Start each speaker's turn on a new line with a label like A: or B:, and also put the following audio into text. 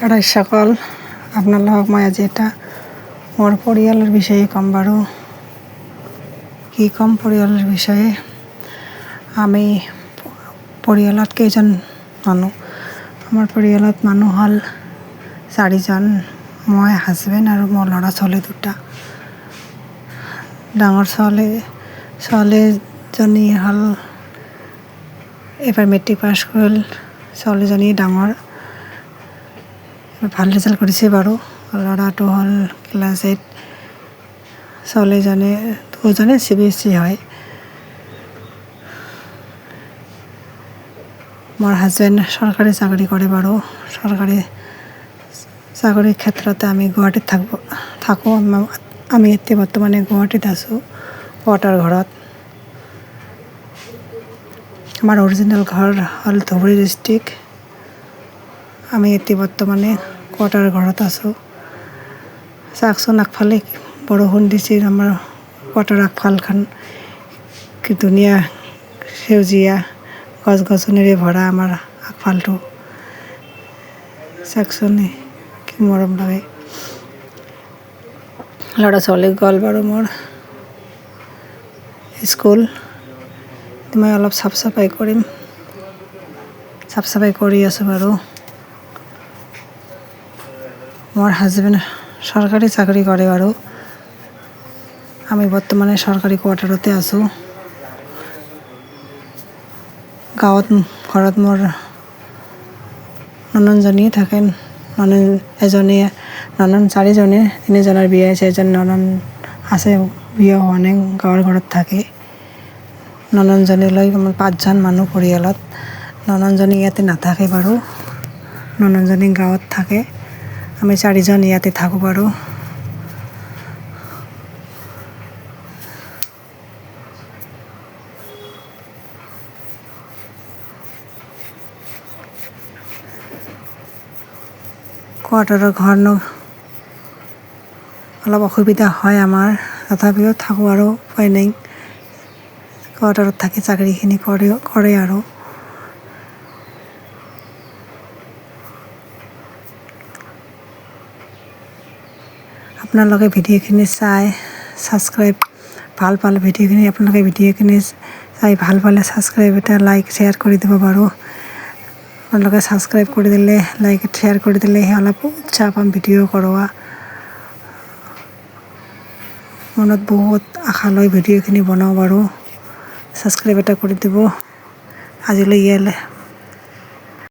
A: আড়াই সকাল আপোনালোকক মই আজি এটা মোৰ পৰিয়ালৰ বিষয়ে ক'ম বাৰু। কি ক'ম পৰিয়ালৰ বিষয়ে? আমি পৰিয়ালত কেইজন মানুহ? আমাৰ পৰিয়ালত মানুহ হ'ল 4জন। মই, হাজবেণ্ড আৰু মোৰ ল'ৰা ছোৱালী 2টা। ডাঙৰ ছোৱালীজনী হ'ল এইবাৰ মেট্ৰিক পাছ কৰিল। ছোৱালীজনী ডাঙৰ, ভাল ৰিজাল্ট কৰিছে বাৰু। ল'ৰাটো হ'ল ক্লাছ 8। ছোৱালীজনী দুজনে CBSE হয়। মোৰ হাজবেণ্ড চৰকাৰী চাকৰি কৰে বাৰু। চৰকাৰী চাকৰিৰ ক্ষেত্ৰতে আমি গুৱাহাটীত থাকোঁ। আমি এতিয়া বৰ্তমানে গুৱাহাটীত আছোঁ, কোৱাৰ্টাৰ ঘৰত। আমাৰ অৰিজিনেল ঘৰ হ'ল ধুবুৰী ডিষ্ট্ৰিক্ট। আমি এতিয়া বৰ্তমানে কোৱাৰ্টাৰ ঘৰত আছোঁ। চাওকচোন আগফালে বৰষুণ দিছে। আমাৰ কোৱাৰ্টাৰ আগফালখন কি ধুনীয়া সেউজীয়া গছ গছনিৰে ভৰা আমাৰ আগফালটো। চাওকচোন কি মৰম লাগে। ল'ৰা ছোৱালী গ'ল বাৰু মোৰ স্কুল। মই অলপ চাফ চাফাই কৰিম। চাফ চাফাই কৰি আছোঁ বাৰু। মোৰ হাজবেণ্ড চৰকাৰী চাকৰি কৰে বাৰু। আমি বৰ্তমানে চৰকাৰী কোৱাৰ্টাৰতে আছোঁ। গাঁৱত ঘৰত মোৰ ননন্দজনী থাকে। ননন্দ 4জনী, 3জনৰ বিয়া হৈছে, এজন ননন্দ আছে বিয়া হোৱা নাই, গাঁৱৰ ঘৰত থাকে। ননন্দজনী লৈ আমাৰ 5জন মানুহ পৰিয়ালত। ননন্দজনী ইয়াতে নাথাকে বাৰু। ননন্দজনী গাঁৱত থাকে। আমি 4জন ইয়াতে থাকোঁ বাৰু। কোৱাৰ্টাৰৰ ঘৰনো অলপ অসুবিধা হয় আমাৰ, তথাপিও থাকোঁ আৰু উপায় নাই। কোৱাৰ্টাৰত থাকি চাকৰিখিনি কৰে আৰু। আপোনালোকে ভিডিঅ'খিনি চাই ছাবস্ক্ৰাইব, ভাল পালে ভিডিঅ'খিনি চাই ভাল পালে ছাবস্ক্ৰাইব এটা লাইক শ্বেয়াৰ কৰি দিব বাৰু। আপোনালোকে ছাবস্ক্ৰাইব কৰি দিলে, লাইক শ্বেয়াৰ কৰি দিলেহে অলপ উৎসাহ পাম ভিডিঅ' কৰোৱা। মনত বহুত আশা লৈ ভিডিঅ'খিনি বনাওঁ বাৰু। ছাবস্ক্ৰাইব এটা কৰি দিব। আজিলৈ ইয়ালৈ।